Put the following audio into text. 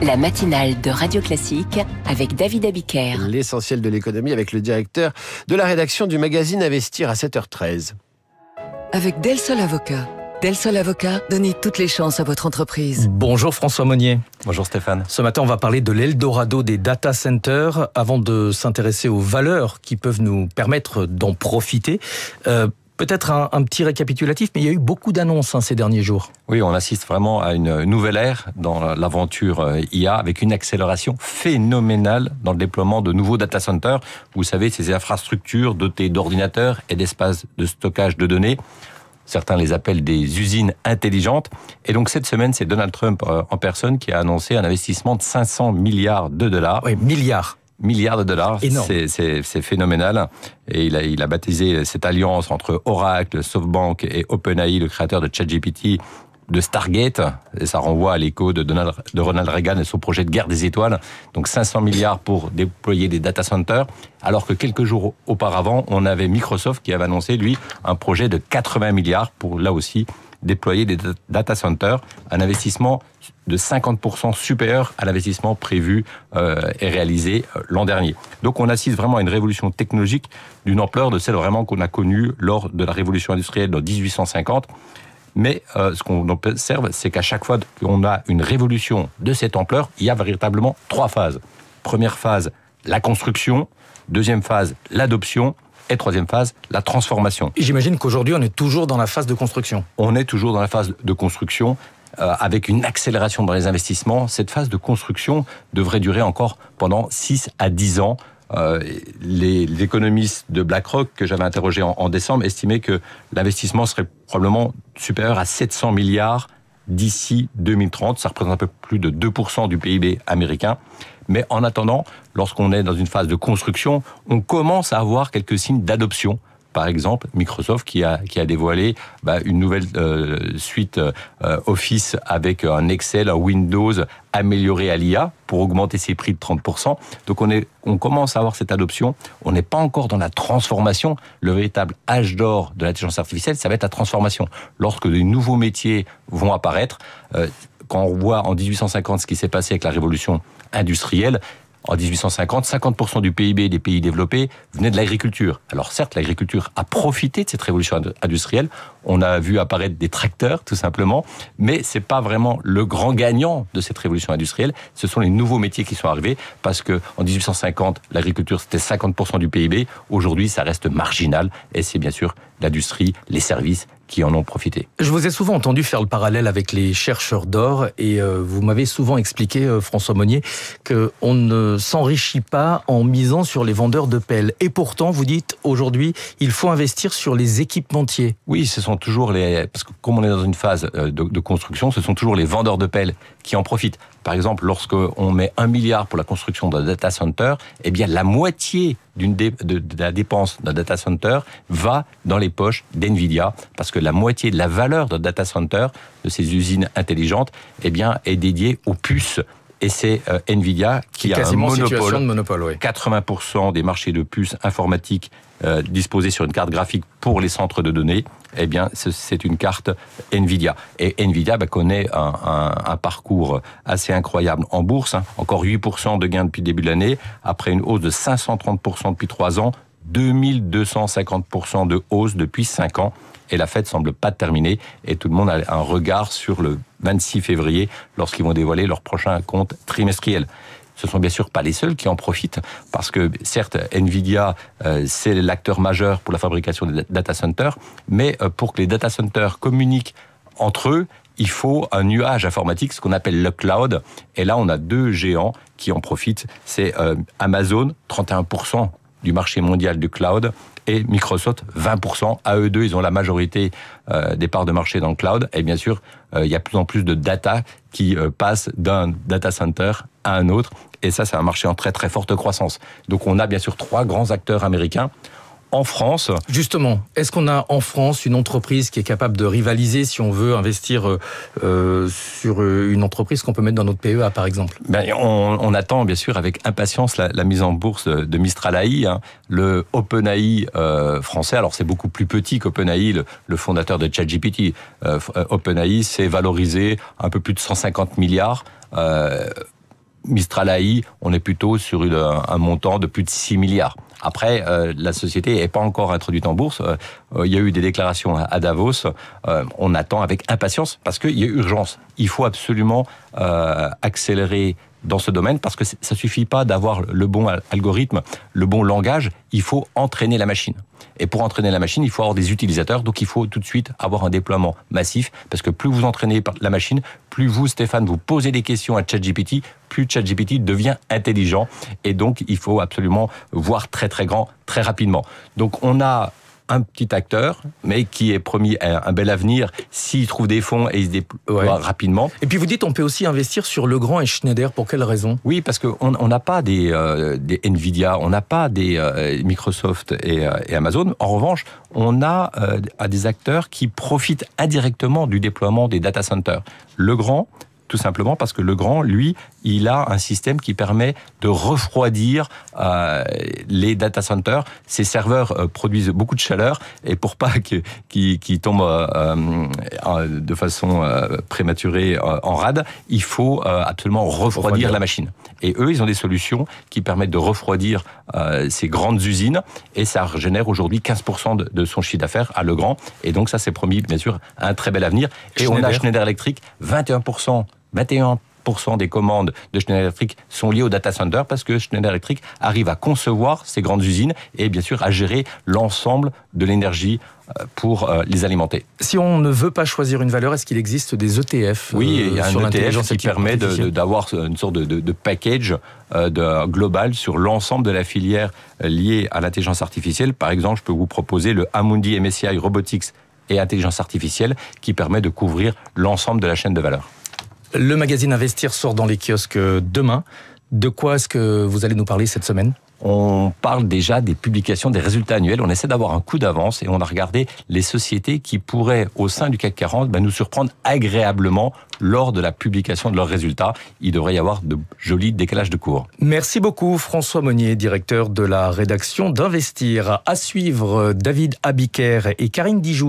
La matinale de Radio Classique avec David Abiker. L'essentiel de l'économie avec le directeur de la rédaction du magazine Investir à 7h13. Avec Del Sol Avocat. Del Sol Avocat, donnez toutes les chances à votre entreprise. Bonjour François Monnier. Bonjour Stéphane. Ce matin, on va parler de l'Eldorado des data centers. Avant de s'intéresser aux valeurs qui peuvent nous permettre d'en profiter, peut-être un petit récapitulatif, mais il y a eu beaucoup d'annonces ces derniers jours. Oui, on assiste vraiment à une nouvelle ère dans l'aventure IA avec une accélération phénoménale dans le déploiement de nouveaux data centers. Vous savez, ces infrastructures dotées d'ordinateurs et d'espaces de stockage de données. Certains les appellent des usines intelligentes. Et donc cette semaine, c'est Donald Trump en personne qui a annoncé un investissement de 500 milliards de dollars. Oui, milliards de dollars, c'est phénoménal. Et il a baptisé cette alliance entre Oracle, SoftBank et OpenAI, le créateur de ChatGPT, de Stargate. Et ça renvoie à l'écho de Ronald Reagan et son projet de guerre des étoiles. Donc 500 milliards pour déployer des data centers. Alors que quelques jours auparavant, on avait Microsoft qui avait annoncé, lui, un projet de 80 milliards pour, là aussi, déployer des data centers, un investissement de 50% supérieur à l'investissement prévu et réalisé l'an dernier. Donc on assiste vraiment à une révolution technologique d'une ampleur de celle vraiment qu'on a connue lors de la révolution industrielle de 1850. Mais ce qu'on observe, c'est qu'à chaque fois qu'on a une révolution de cette ampleur, il y a véritablement 3 phases. Première phase, la construction. Deuxième phase, l'adoption. Et troisième phase, la transformation. Et j'imagine qu'aujourd'hui, on est toujours dans la phase de construction. On est toujours dans la phase de construction, avec une accélération dans les investissements. Cette phase de construction devrait durer encore pendant 6 à 10 ans. Les économistes de BlackRock que j'avais interrogés en décembre estimaient que l'investissement serait probablement supérieur à 700 milliards d'ici 2030. Ça représente un peu plus de 2% du PIB américain. Mais en attendant, lorsqu'on est dans une phase de construction, on commence à avoir quelques signes d'adoption. Par exemple, Microsoft qui a dévoilé une nouvelle suite Office avec un Excel, un Windows amélioré à l'IA pour augmenter ses prix de 30%. Donc on commence à avoir cette adoption. On n'est pas encore dans la transformation. Le véritable âge d'or de l'intelligence artificielle, ça va être la transformation. Lorsque de nouveaux métiers vont apparaître, quand on voit en 1850 ce qui s'est passé avec la révolution industrielle, en 1850, 50% du PIB des pays développés venait de l'agriculture. Alors certes, l'agriculture a profité de cette révolution industrielle. On a vu apparaître des tracteurs, tout simplement. Mais c'est pas vraiment le grand gagnant de cette révolution industrielle. Ce sont les nouveaux métiers qui sont arrivés. Parce que en 1850, l'agriculture, c'était 50% du PIB. Aujourd'hui, ça reste marginal. Et c'est bien sûr l'industrie, les services qui en ont profité. Je vous ai souvent entendu faire le parallèle avec les chercheurs d'or et vous m'avez souvent expliqué, François Monnier, qu'on ne s'enrichit pas en misant sur les vendeurs de pelles. Et pourtant, vous dites aujourd'hui, il faut investir sur les équipementiers. Oui, ce sont toujours parce que comme on est dans une phase de construction, ce sont toujours les vendeurs de pelles qui en profitent. Par exemple, lorsqu'on met 1 milliard pour la construction d'un data center, eh bien la moitié de la dépense d'un data center va dans les poches d'NVIDIA, parce que la moitié de la valeur d'un data center, de ces usines intelligentes, eh bien, est dédiée aux puces. Et c'est NVIDIA qui a un monopole. Oui. 80% des marchés de puces informatiques disposés sur une carte graphique pour les centres de données, eh bien, c'est une carte NVIDIA. Et NVIDIA connaît un parcours assez incroyable en bourse. Encore 8% de gains depuis le début de l'année, après une hausse de 530% depuis 3 ans, 2250% de hausse depuis 5 ans. Et la fête semble pas terminée. Et tout le monde a un regard sur le 26 février, lorsqu'ils vont dévoiler leur prochain compte trimestriel. Ce sont bien sûr pas les seuls qui en profitent, parce que certes, NVIDIA, c'est l'acteur majeur pour la fabrication des data centers, mais pour que les data centers communiquent entre eux, il faut un nuage informatique, ce qu'on appelle le cloud. Et là, on a 2 géants qui en profitent. C'est Amazon, 31% du marché mondial du cloud, et Microsoft, 20%. À eux deux, ils ont la majorité des parts de marché dans le cloud. Et bien sûr, il y a de plus en plus de data qui passent d'un data center à un autre. Et ça, c'est un marché en très très forte croissance. Donc on a bien sûr 3 grands acteurs américains. En France. Justement, est-ce qu'on a en France une entreprise qui est capable de rivaliser si on veut investir sur une entreprise qu'on peut mettre dans notre PEA, par exemple? On attend bien sûr avec impatience la mise en bourse de Mistral AI, le OpenAI français. Alors c'est beaucoup plus petit qu'OpenAI, le fondateur de ChatGPT. OpenAI s'est valorisé un peu plus de 150 milliards. Mistral AI, on est plutôt sur un montant de plus de 6 milliards. Après, la société n'est pas encore introduite en bourse. Il y a eu des déclarations à Davos. On attend avec impatience parce qu'il y a urgence. Il faut absolument accélérer dans ce domaine parce que ça suffit pas d'avoir le bon algorithme, le bon langage. Il faut entraîner la machine. Et pour entraîner la machine, il faut avoir des utilisateurs. Donc, il faut tout de suite avoir un déploiement massif parce que plus vous entraînez la machine, plus vous, Stéphane, vous posez des questions à ChatGPT, plus ChatGPT devient intelligent. Et donc, il faut absolument voir très, très grand, très rapidement. Donc, on a un petit acteur, mais qui est promis un bel avenir s'il trouve des fonds et il se déploie rapidement. Et puis vous dites, on peut aussi investir sur Legrand et Schneider. Pour quelle raison ? Oui, parce qu'on n'a pas des Nvidia, on n'a pas des Microsoft et Amazon. En revanche, on a des acteurs qui profitent indirectement du déploiement des data centers. Legrand, tout simplement parce que Legrand, lui, il a un système qui permet de refroidir les data centers. Ces serveurs produisent beaucoup de chaleur et pour pas qu'ils tombent de façon prématurée en rade, il faut absolument refroidir la machine. Et eux, ils ont des solutions qui permettent de refroidir ces grandes usines et ça génère aujourd'hui 15% de son chiffre d'affaires à Legrand. Et donc ça, c'est promis, bien sûr, un très bel avenir. Et on a Schneider Electric, 21% des commandes de Schneider Electric sont liées au data center parce que Schneider Electric arrive à concevoir ces grandes usines et bien sûr à gérer l'ensemble de l'énergie pour les alimenter. Si on ne veut pas choisir une valeur, est-ce qu'il existe des ETF Oui, il y a un ETF qui permet d'avoir une sorte de package global sur l'ensemble de la filière liée à l'intelligence artificielle. Par exemple, je peux vous proposer le Amundi MSCI Robotics et intelligence artificielle qui permet de couvrir l'ensemble de la chaîne de valeur. Le magazine Investir sort dans les kiosques demain. De quoi est-ce que vous allez nous parler cette semaine ? On parle déjà des publications des résultats annuels. On essaie d'avoir un coup d'avance et on a regardé les sociétés qui pourraient, au sein du CAC 40, nous surprendre agréablement lors de la publication de leurs résultats. Il devrait y avoir de jolis décalages de cours. Merci beaucoup François Monnier, directeur de la rédaction d'Investir. À suivre, David Abiker et Karine Dijoux.